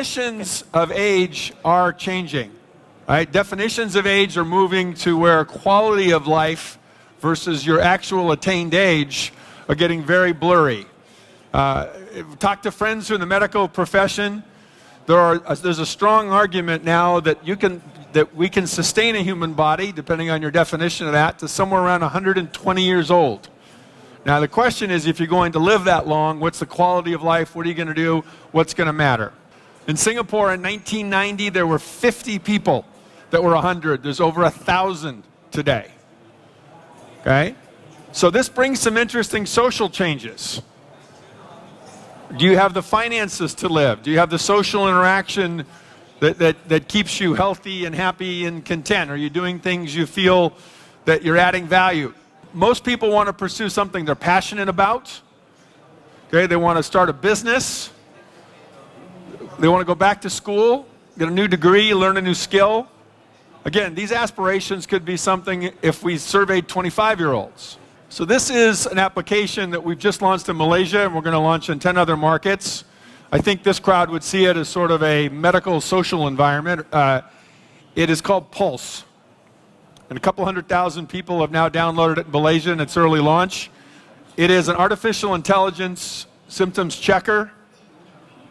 definitions of age are changing. Right? Definitions of age are moving to where quality of life versus your actual attained age are getting very blurry. Talk to friends who are in the medical profession. There's a strong argument now that we can sustain a human body, depending on your definition of that, to somewhere around 120 years old. Now the question is, if you're going to live that long, what's the quality of life? What are you going to do? What's going to matter? In Singapore in 1990, there were 50 people that were 100. There's over 1,000 today. Okay? So this brings some interesting social changes. Do you have the finances to live? Do you have the social interaction that keeps you healthy and happy and content? Are you doing things you feel that you're adding value? Most people want to pursue something they're passionate about. Okay, they want to start a business. They want to go back to school, get a new degree, learn a new skill. Again, these aspirations could be something if we surveyed 25-year-olds. So this is an application that we've just launched in Malaysia, and we're going to launch in 10 other markets. I think this crowd would see it as sort of a medical social environment. It is called Pulse. And a couple 100,000 people have now downloaded it in Malaysia in its early launch. It is an artificial intelligence symptoms checker.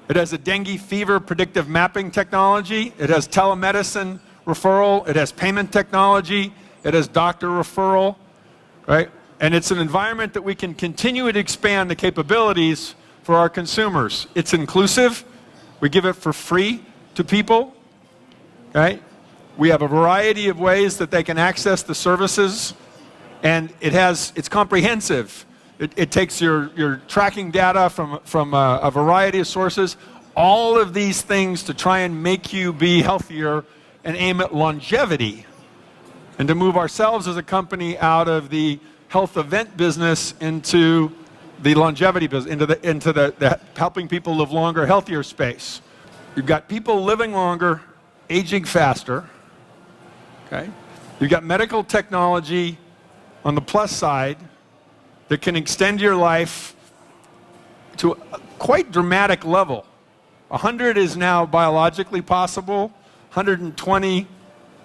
It has a dengue fever predictive mapping technology. It has telemedicine referral. It has payment technology. It has doctor referral, right? And it's an environment that we can continue to expand the capabilities for our consumers. It's inclusive. We give it for free to people, right? We have a variety of ways that they can access the services, and it's comprehensive. It takes your tracking data from a variety of sources, all of these things to try and make you be healthier and aim at longevity, and to move ourselves as a company out of the health event business into the longevity business, into the helping people live longer, healthier space. You've got people living longer, aging faster. Okay? You've got medical technology on the plus side that can extend your life to a quite dramatic level. 100 is now biologically possible, 120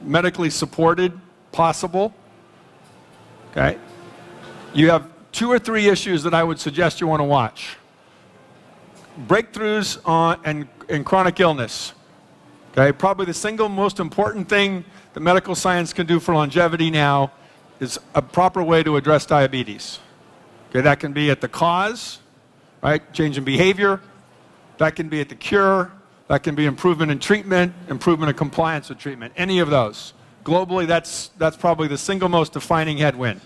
medically supported possible. Okay? You have 2 or 3 issues that I would suggest you want to watch. Breakthroughs in chronic illness. Okay? Probably the single most important thing that medical science can do for longevity now is a proper way to address diabetes. Okay, that can be at the cause, right? Change in behavior. That can be at the cure. That can be improvement in treatment, improvement of compliance with treatment. Any of those. Globally, that's probably the single most defining headwind.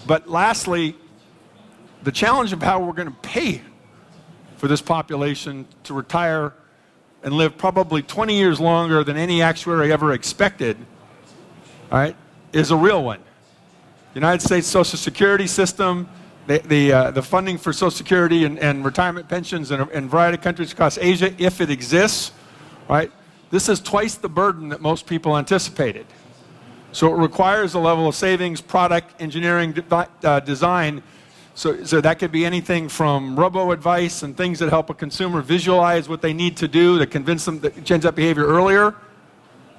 But lastly, the challenge of how we're going to pay for this population to retire and live probably 20 years longer than any actuary ever expected, all right, is a real one. The United States Social Security system, the funding for Social Security and retirement pensions in a variety of countries across Asia, if it exists, right, this is twice the burden that most people anticipated. So it requires a level of savings, product, engineering, design. So that could be anything from robo-advice and things that help a consumer visualize what they need to do to convince them to change that behavior earlier.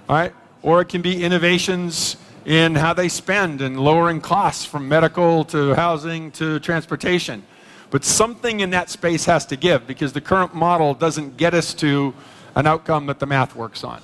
All right? Or it can be innovations in how they spend and lowering costs from medical to housing to transportation. But something in that space has to give, because the current model doesn't get us to an outcome that the math works on.